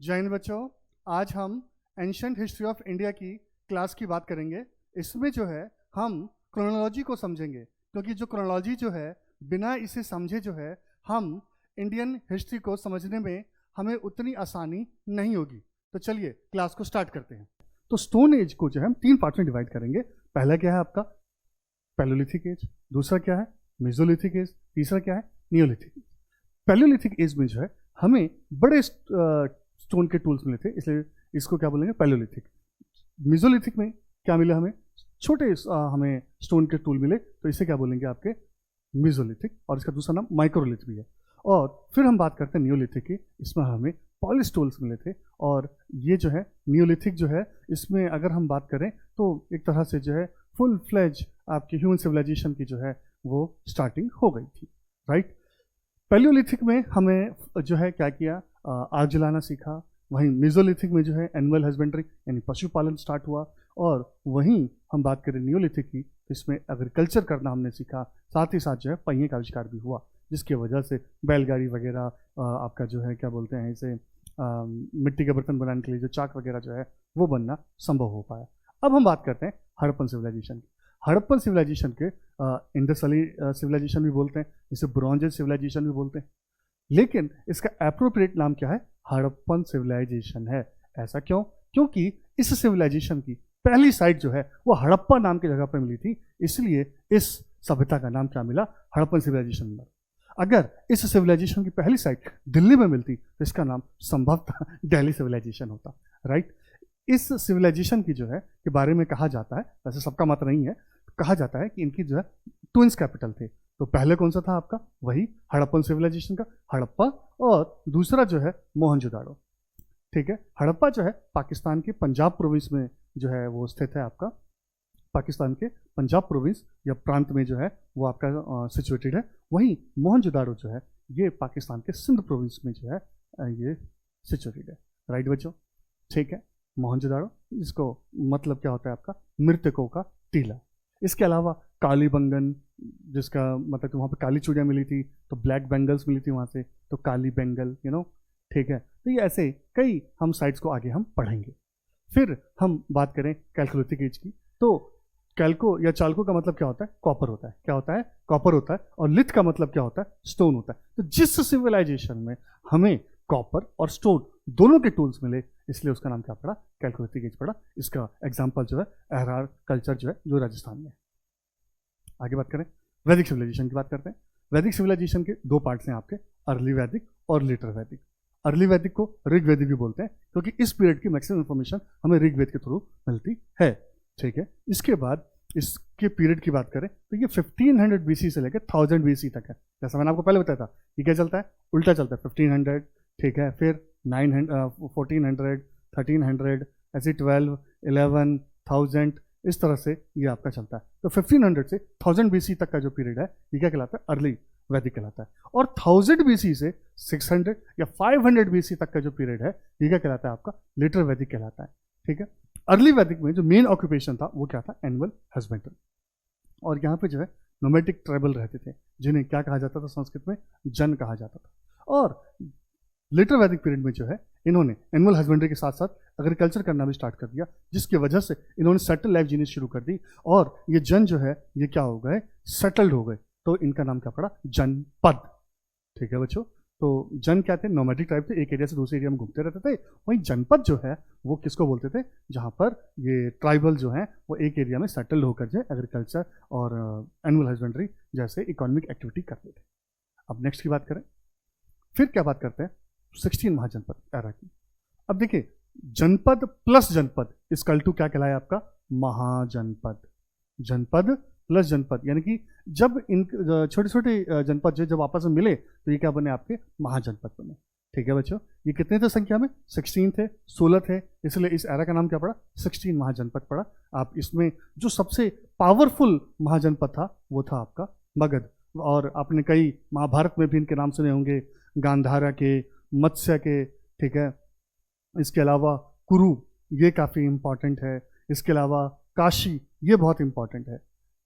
जय हिंद बच्चों। आज हम एंशंट हिस्ट्री ऑफ इंडिया की क्लास की बात करेंगे। इसमें जो है हम क्रोनोलॉजी को समझेंगे, क्योंकि जो क्रोनोलॉजी जो है बिना इसे समझे जो है हम इंडियन हिस्ट्री को समझने में हमें उतनी आसानी नहीं होगी। तो चलिए क्लास को स्टार्ट करते हैं। तो स्टोन एज को जो है हम 3 पार्ट में डिवाइड करेंगे। पहला क्या है आपका पैलियोलिथिक एज, दूसरा क्या है मेसोलिथिक एज, तीसरा क्या है नियोलिथिक एज। पैलियोलिथिक एज में जो है हमें बड़े स्टोन के टूल्स मिले थे, इसलिए इसको क्या बोलेंगे पैलियोलिथिक। मेसोलिथिक में क्या मिला हमें, छोटे हमें स्टोन के टूल मिले, तो इसे क्या बोलेंगे आपके मेसोलिथिक, और इसका दूसरा नाम माइक्रोलिथ भी है। और फिर हम बात करते हैं नियोलिथिक की, इसमें हमें पॉलिश टूल्स मिले थे। और ये जो है नियोलिथिक जो है इसमें अगर हम बात करें तो एक तरह से जो है फुल फ्लेज आपकी ह्यूमन सिविलाइजेशन की जो है वो स्टार्टिंग हो गई थी, राइट। पैलियोलिथिक में हमें जो है क्या किया, आग जलाना सीखा। वहीं मेसोलिथिक में जो है एनिमल हस्बेंड्री यानी पशुपालन स्टार्ट हुआ। और वहीं हम बात करें नियोलिथिक की, इसमें एग्रीकल्चर करना हमने सीखा। साथ ही साथ जो है पहिए का आविष्कार भी हुआ, जिसकी वजह से बैलगाड़ी वगैरह आपका जो है क्या बोलते हैं इसे मिट्टी के बर्तन बनाने के लिए जो चाक वगैरह जो है वो बनना संभव हो पाया। अब हम बात करते हैं हड़प्पन सिविलाइजेशन की। हड़प्पन सिविलाइजेशन के इंडस वैली सिविलाइजेशन भी बोलते हैं, इसे ब्रॉन्ज एज सिविलाइजेशन भी बोलते हैं, लेकिन इसका एप्रोप्रिएट नाम क्या है, हड़प्पन सिविलाइजेशन है। ऐसा क्यों? क्योंकि इस सिविलाइजेशन की पहली साइट जो है वो हड़प्पा नाम की जगह पर मिली थी, इसलिए इस सभ्यता का नाम क्या मिला, हड़प्पन सिविलाइजेशन मिला। अगर इस सिविलाइजेशन की पहली साइट दिल्ली में मिलती तो इसका नाम संभवतः दिल्ली सिविलाइजेशन होता, राइट। इस सिविलाइजेशन की जो है के बारे में कहा जाता है, वैसे सबका मत नहीं है, कहा जाता है कि इनकी जो है ट्विंस कैपिटल थे। तो पहले कौन सा था आपका, वही हड़प्पन सिविलाइजेशन का हड़प्पा, और दूसरा जो है मोहनजोदाड़ो, ठीक है। हड़प्पा जो है पाकिस्तान के पंजाब प्रोविंस में जो है वो स्थित है आपका, पाकिस्तान के पंजाब प्रोविंस या प्रांत में जो है वो आपका सिचुएटेड है। वहीं मोहनजोदाड़ो जो है ये पाकिस्तान के सिंध प्रोविंस में जो है ये सिचुएटेड है, राइट बच्चों, ठीक है। मोहनजोदाड़ो, इसको मतलब क्या होता है आपका मृतकों का टीला। इसके अलावा कालीबंगन, जिसका मतलब कि वहाँ पे काली चूड़ियाँ मिली थी तो ब्लैक बेंगल्स मिली थी वहाँ से, तो काली बेंगल ठीक है। तो ये ऐसे कई हम साइट्स को आगे हम पढ़ेंगे। फिर हम बात करें कैलकोलिथिक एज की, तो कैल्को या चाल्को का मतलब क्या होता है, कॉपर होता है। क्या होता है, कॉपर होता है। और लिथ का मतलब क्या होता है, स्टोन होता है। तो जिस सिविलाइजेशन में हमें कॉपर और स्टोन दोनों के टूल्स मिले, इसलिए उसका नाम क्या पड़ा, कैलकोलिथिक एज पड़ा। इसका एग्जाम्पल जो है अहरार कल्चर जो है जो राजस्थान में है। आगे बात करें वैदिक सिविलाइजेशन की बात करते हैं। वैदिक सिविलाइजेशन के 2 पार्ट्स हैं आपके, अर्ली वैदिक और लेटर वैदिक। अर्ली वैदिक को ऋग्वेदिक भी बोलते हैं, क्योंकि इस पीरियड की मैक्सिमम इंफॉर्मेशन हमें ऋग्वेद के थ्रू मिलती है, ठीक है। इसके बाद इसके पीरियड की बात करें तो ये 1500 BC से लेकर 1000 BC तक है। जैसा मैंने आपको पहले बताया था, ये क्या चलता है, उल्टा चलता है। 1500, ठीक है, फिर 900, 1400, 1300, ऐसे 12, 11, 1000, इस तरह से ये आपका चलता है। तो 1500 से 1000 BC तक का जो पीरियड है ये क्या कहलाता है, अर्ली वैदिक कहलाता है। और 1000 BC से 600 या 500 BC तक का जो पीरियड है ये क्या कहलाता है, आपका लेटर वैदिक कहलाता है, ठीक है। अर्ली वैदिक में जो मेन ऑक्यूपेशन था वो क्या था, एनिमल हस्बेंड्री। और यहाँ पे जो है नोमैडिक ट्राइबल रहते थे, जिन्हें क्या कहा जाता था, संस्कृत में जन कहा जाता था। और लेटर वैदिक पीरियड में जो है इन्होंने एनिमल हस्बेंड्री के साथ साथ एग्रीकल्चर करना भी स्टार्ट कर दिया, जिसकी वजह से इन्होंने सेटल लाइफ जीनी शुरू कर दी। और ये जन जो है ये क्या हो गए, सेटल्ड हो गए। तो इनका नाम क्या पड़ा, जनपद, ठीक है बच्चों। तो जन क्या थे, नोमैडिक ट्राइब थे, एक एरिया से दूसरे एरिया में घूमते रहते थे। वहीं जनपद जो है वो किसको बोलते थे, जहाँ पर ये ट्राइबल जो है वो एक एरिया में सेटल्ड होकर जो एग्रीकल्चर और एनिमल हस्बेंड्री जैसे इकोनॉमिक एक्टिविटी करते थे। अब नेक्स्ट की बात करें, फिर क्या बात करते हैं 16 महाजनपद एरा की। अब देखिए जनपद प्लस जनपद इसकल टू क्या कहलाया आपका, महाजनपद। जनपद प्लस जनपद, यानी कि जब इन छोटे छोटे जनपद जो जब आपस में मिले तो ये क्या बने, आपके महाजनपद बने, ठीक है बच्चों। ये कितने थे संख्या में, 16 थे, 16 थे, इसलिए इस एरा का नाम क्या पड़ा, 16 महाजनपद पड़ा। आप इसमें जो सबसे पावरफुल महाजनपद था वो था आपका मगध। और आपने कई महाभारत में भी इनके नाम सुने होंगे, गांधारा के, मत्स्य के, ठीक है। इसके अलावा कुरु, ये काफ़ी इंपॉर्टेंट है। इसके अलावा काशी, ये बहुत इंपॉर्टेंट है,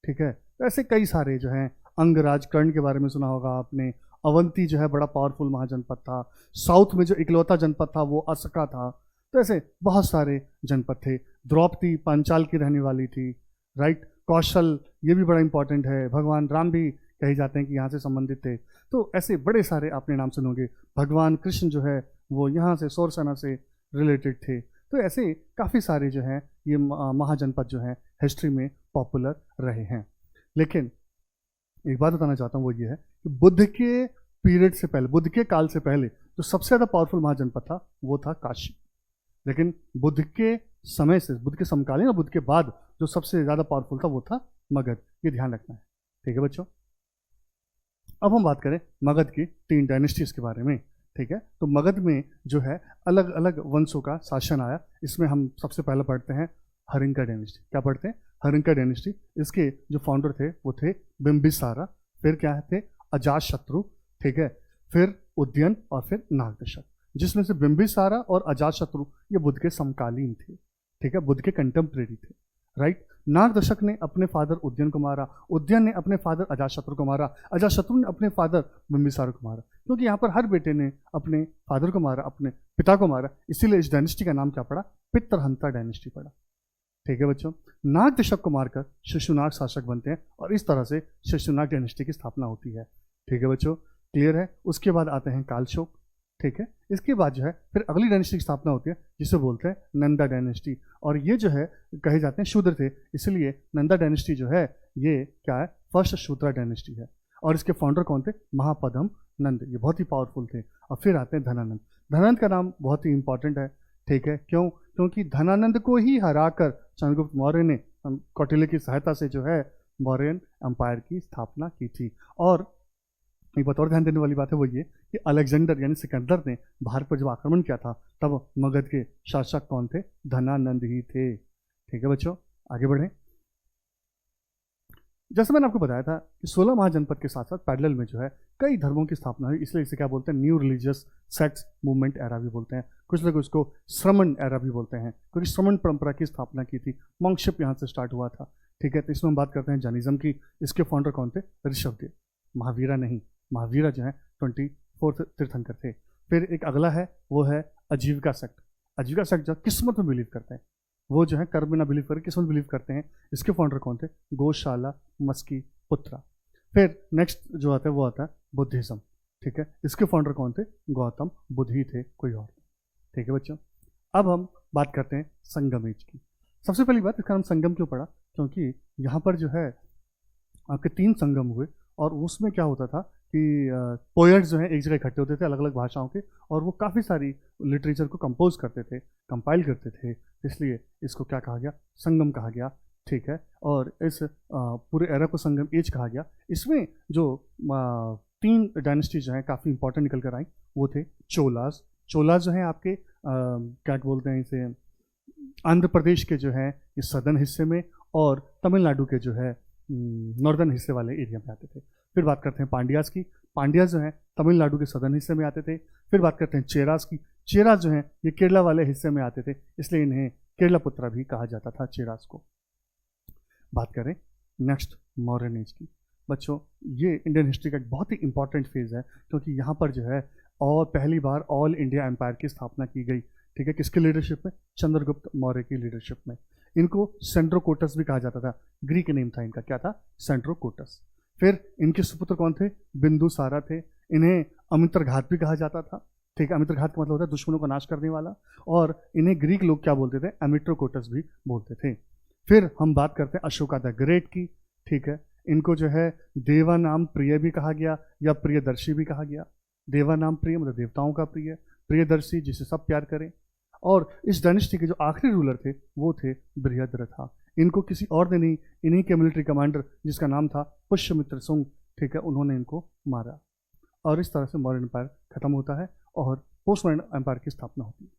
ठीक है। तो ऐसे कई सारे जो हैं, अंगराज कर्ण के बारे में सुना होगा आपने, अवंती जो है बड़ा पावरफुल महाजनपद था, साउथ में जो इकलौता जनपद था वो असका था। तो ऐसे बहुत सारे जनपद थे। द्रौपदी पांचाल की रहने वाली थी, राइट। कौशल, ये भी बड़ा इंपॉर्टेंट है, भगवान राम भी कहे जाते हैं कि यहाँ से संबंधित थे। तो ऐसे बड़े सारे आपने नाम सुनोगे। भगवान कृष्ण जो है वो यहाँ से सौरसेना से रिलेटेड थे। तो ऐसे काफ़ी सारे जो हैं ये महाजनपद जो हैं हिस्ट्री में पॉपुलर रहे हैं। लेकिन एक बात बताना चाहता हूँ, वो ये है कि बुद्ध के पीरियड से पहले, बुद्ध के काल से पहले जो सबसे ज़्यादा पावरफुल महाजनपद था वो था काशी। लेकिन बुद्ध के समय से, बुद्ध के समकालीन और बुद्ध के बाद जो सबसे ज़्यादा पावरफुल था वो था मगध। ये ध्यान रखना है, ठीक है बच्चों। अब हम बात करें मगध की 3 डायनेस्टीज के बारे में, ठीक है। तो मगध में जो है अलग अलग वंशों का शासन आया। इसमें हम सबसे पहले पढ़ते हैं हरिंका डायनेस्टी। क्या पढ़ते हैं? हरिंका डायनेस्टी। इसके जो फाउंडर थे वो थे बिंबिसारा, फिर क्या थे अजातशत्रु, ठीक है, फिर उदयन और फिर नागदशक। जिसमें से बिंबिसारा और अजातशत्रु ये बुद्ध के समकालीन थे, ठीक है, बुद्ध के कंटेम्प्रेरी थे, राइट। नागदशक ने अपने फादर उदयन को मारा, उदयन ने अपने फादर अजातशत्रु को मारा, अजातशत्रु ने अपने फादर बिंबिसारा को मारा। क्योंकि यहाँ पर हर बेटे ने अपने फादर को मारा, अपने पिता को मारा, इसीलिए इस डायनेस्टी का नाम क्या पड़ा? पितृहंता डायनेस्टी पड़ा, ठीक है बच्चों। नागदशक को मारकर शिशुनाग शासक बनते हैं और इस तरह से शिशुनाग डायनेस्टी की स्थापना होती है, ठीक है बच्चों, क्लियर है। उसके बाद आते हैं कालशोक, ठीक है। इसके बाद जो है फिर अगली डायनेस्टी की स्थापना होती है जिसे बोलते हैं नंदा डायनेस्टी। और ये जो है कहे जाते हैं शूद्र थे, इसलिए नंदा डायनेस्टी जो है ये क्या है? फर्स्ट शूद्रा डायनेस्टी है। और इसके फाउंडर कौन थे? महापद्म नंद, ये बहुत ही पावरफुल थे। और फिर आते हैं धनानंद। धनानंद का नाम बहुत ही इंपॉर्टेंट है, ठीक है। क्यों? क्योंकि धनानंद को ही हराकर चंद्रगुप्त मौर्य ने कौटिल्य की सहायता से जो है मौर्यन एम्पायर की स्थापना की थी। और एक बात और ध्यान देने वाली बात है वो ये कि अलेक्जेंडर यानी सिकंदर ने भारत पर जब आक्रमण किया था तब मगध के शासक कौन थे? धनानंद ही थे, ठीक है बच्चों। आगे बढ़ें। जैसे मैंने आपको बताया था कि 16 महाजनपद के साथ साथ पैरेलल में जो है कई धर्मों की स्थापना हुई, इसलिए इसे क्या बोलते हैं? New religious sects movement era भी बोलते हैं। कुछ लोग उसको श्रमण एरा भी बोलते हैं, क्योंकि श्रमण परंपरा की स्थापना की थी, मॉन्कशिप यहाँ से स्टार्ट हुआ था, ठीक है। तो इसमें हम बात करते हैं जैनिज्म की। इसके फाउंडर कौन थे? ऋषभदेव, महावीरा नहीं, महावीरा जो है 24 तीर्थंकर थे। फिर एक अगला है वो है आजीविका सेक्ट। आजीविका सेक्ट जो किस्मत में बिलीव करते हैं, वो जो है कर्म में ना बिलीव करके किस्मत बिलीव करते हैं। इसके फाउंडर कौन थे? गौशाला मस्की पुत्रा। फिर नेक्स्ट जो आता है वो आता है बुद्धिज्म, ठीक है। इसके फाउंडर कौन थे? गौतम बुद्ध ही थे, कोई और, ठीक है बच्चों। अब हम बात करते हैं संगम एज की। सबसे पहली बात, इसका नाम संगम क्यों पड़ा? क्योंकि यहाँ पर जो है आपके 3 संगम हुए और उसमें क्या होता था कि पोएट्स जो हैं एक जगह इकट्ठे होते थे अलग अलग भाषाओं के, और वो काफ़ी सारी लिटरेचर को कंपोज करते थे, कंपाइल करते थे, इसलिए इसको क्या कहा गया? संगम कहा गया, ठीक है। और इस पूरे एरा को संगम एज कहा गया। इसमें जो 3 डायनेस्टी जो हैं काफ़ी इंपॉर्टेंट निकल कर आई वो थे चोलास। चोलास जो हैं आपके क्या बोलते हैं इसे, आंध्र प्रदेश के जो है ये सदर्न हिस्से में और तमिलनाडु के जो है नॉर्दर्न हिस्से वाले एरिया में आते थे। फिर बात करते हैं पांड्यास की। पांड्यास जो हैं तमिलनाडु के सदर्न हिस्से में आते थे। फिर बात करते हैं चेरास की। चेरास जो हैं ये केरला वाले हिस्से में आते थे, इसलिए इन्हें केरला पुत्रा भी कहा जाता था चेरास को। बात करें नेक्स्ट मॉडर्न एज की। बच्चों ये इंडियन हिस्ट्री का एक बहुत ही इंपॉर्टेंट फेज है, क्योंकि यहाँ पर जो है और पहली बार ऑल इंडिया एम्पायर की स्थापना की गई, ठीक है। किसकी लीडरशिप में? चंद्रगुप्त मौर्य की लीडरशिप में। इनको सेंड्रोकोटस भी कहा जाता था, ग्रीक नेम था इनका, क्या था? सेंड्रोकोटस। फिर इनके सुपुत्र कौन थे? बिंदुसारा थे। इन्हें अमित्रघात भी कहा जाता था, ठीक है। अमित्रघात का मतलब होता है दुश्मनों का नाश करने वाला, और इन्हें ग्रीक लोग क्या बोलते थे? एमिट्रोकोटस भी बोलते थे। फिर हम बात करते हैं अशोका द ग्रेट की, ठीक है। इनको जो है देवा नाम प्रिय भी कहा गया या प्रियदर्शी भी कहा गया। देवा नाम प्रिय मतलब देवताओं का प्रिय, प्रियदर्शी जिसे सब प्यार करें। और इस डायनेस्टी के जो आखिरी रूलर थे वो थे बृहद्रथा। इनको किसी और ने नहीं, इन्हीं के मिलिट्री कमांडर जिसका नाम था पुष्यमित्र सुंग, ठीक है, उन्होंने इनको मारा। और इस तरह से मॉडर्न एम्पायर खत्म होता है और पोस्ट मॉडर्न एम्पायर की स्थापना होती है।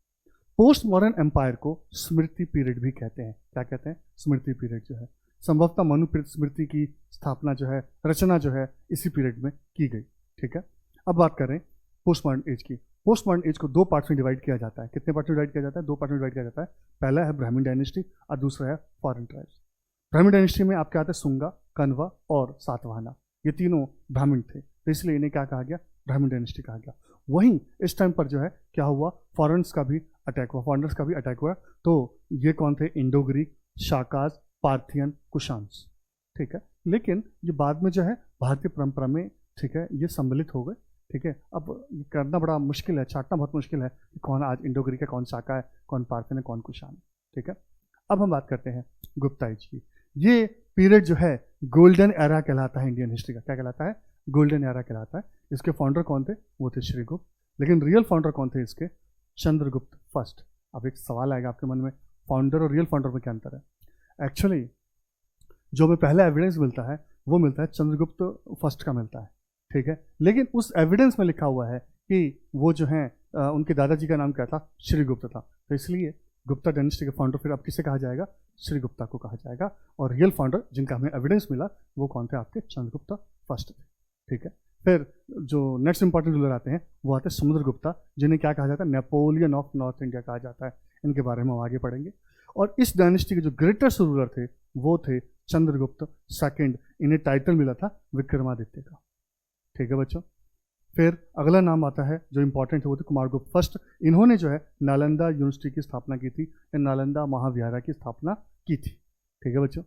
पोस्ट मॉडर्न एम्पायर को स्मृति पीरियड भी कहते हैं। क्या कहते हैं? स्मृति पीरियड जो है संभवतः मनु स्मृति की स्थापना जो है, रचना जो है इसी पीरियड में की गई, ठीक है। अब बात करें पोस्ट मॉडर्न एज की। पोस्ट मॉडर्न एज को 2 पार्ट्स में डिवाइड किया जाता है। कितने पार्ट में डिवाइड किया जाता है? 2 पार्ट में डिवाइड किया जाता है। पहला है ब्राह्मण डायनेस्टी और दूसरा है फॉरेन ट्राइब्स। ब्राह्मण डायनेस्टी में आपके आते हैं सुंगा, कन्वा और सातवाहना। ये तीनों ब्राह्मण थे, तो इसलिए इन्हें क्या कहा गया? ब्राह्मण डायनेस्टी कहा गया। वहीं इस टाइम पर जो है क्या हुआ, फॉरेनर्स का भी अटैक हुआ, फॉरेनर्स का भी अटैक हुआ। तो ये कौन थे, Indo Greek, Shakas, Parthian, Kushans, ठीक है। लेकिन ये बाद में जो है भारतीय परंपरा में, ठीक है, ये सम्मिलित हो गए, ठीक है। अब ये करना बड़ा मुश्किल है, छाटना बहुत मुश्किल है कि कौन आज इंडो ग्रीक है, कौन शाका है, कौन पार्थियन है, कौन कुशान है, ठीक है। अब हम बात करते हैं गुप्ता एज की। ये पीरियड जो है गोल्डन एरा कहलाता है इंडियन हिस्ट्री का। क्या कहलाता है, गोल्डन एरा कहलाता है। इसके फाउंडर कौन थे, वो थे श्रीगुप्त। लेकिन रियल फाउंडर कौन थे इसके, चंद्रगुप्त फर्स्ट। अब एक सवाल आएगा आपके मन में, फाउंडर और रियल फाउंडर में क्या अंतर है। एक्चुअली जो हमें पहला एविडेंस मिलता है वो मिलता है चंद्रगुप्त फर्स्ट का मिलता है, ठीक है। लेकिन उस एविडेंस में लिखा हुआ है कि वो जो है उनके दादाजी का नाम क्या था, श्रीगुप्त था। तो इसलिए गुप्ता डायनेस्टी के फाउंडर फिर अब किसे कहा जाएगा, श्रीगुप्ता को कहा जाएगा। और रियल फाउंडर जिनका हमें एविडेंस मिला वो कौन थे, आपके चंद्रगुप्ता फर्स्ट थे, ठीक है। फिर जो नेक्स्ट इंपॉर्टेंट रूलर आते हैं वो आते हैं समुद्रगुप्ता, जिन्हें क्या कहा जाता है, नेपोलियन ऑफ नॉर्थ इंडिया कहा जाता है। इनके बारे में हम आगे पढ़ेंगे। और इस डायनेस्टी के जो ग्रेटेस्ट रूलर थे वो थे चंद्रगुप्त सेकंड। इन्हें टाइटल मिला था विक्रमादित्य का, ठीक है बच्चों। फिर अगला नाम आता है जो इंपॉर्टेंट है, वो थे कुमारगुप्त फर्स्ट। इन्होंने जो है नालंदा यूनिवर्सिटी की स्थापना की थी, नालंदा महाविहारा की स्थापना की थी, ठीक है बच्चों।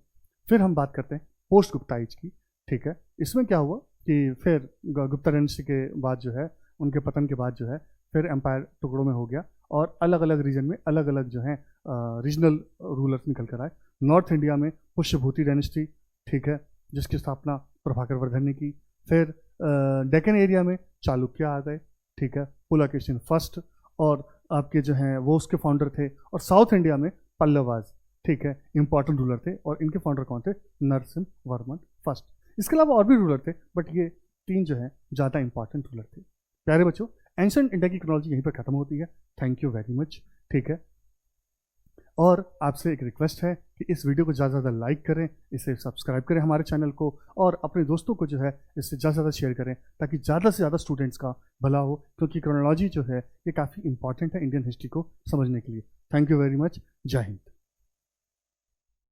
फिर हम बात करते हैं पोस्ट गुप्ता एज की, ठीक है। इसमें क्या हुआ कि फिर गुप्ता डायनेस्टी के बाद जो है, उनके पतन के बाद जो है, फिर एम्पायर टुकड़ों में हो गया और अलग अलग रीजन में अलग अलग जो है रीजनल रूलर्स निकल कर आए। नॉर्थ इंडिया में पुष्यभूति डायनेस्टी, ठीक है, जिसकी स्थापना प्रभाकर वर्धन ने की। फिर डेक्कन एरिया में चालुक्य आ गए, ठीक है, पुलकेशिन फर्स्ट, और आपके जो हैं वो उसके फाउंडर थे। और साउथ इंडिया में पल्लवाज, ठीक है, इंपॉर्टेंट रूलर थे, और इनके फाउंडर कौन थे, नरसिम्हा वर्मन फर्स्ट। इसके अलावा और भी रूलर थे, बट ये तीन जो है ज़्यादा इंपॉर्टेंट रूलर थे। प्यारे बच्चों, एंशिएंट इंडिया की क्रोनोलॉजी यहीं पर खत्म होती है। थैंक यू वेरी मच, ठीक है। और आपसे एक रिक्वेस्ट है कि इस वीडियो को ज़्यादा से ज़्यादा लाइक करें, इसे सब्सक्राइब करें हमारे चैनल को, और अपने दोस्तों को जो है इससे ज़्यादा से ज़्यादा शेयर करें, ताकि ज़्यादा से ज़्यादा स्टूडेंट्स का भला हो, क्योंकि क्रोनोलॉजी जो है ये काफ़ी इंपॉर्टेंट है इंडियन हिस्ट्री को समझने के लिए। थैंक यू वेरी मच, जय हिंद।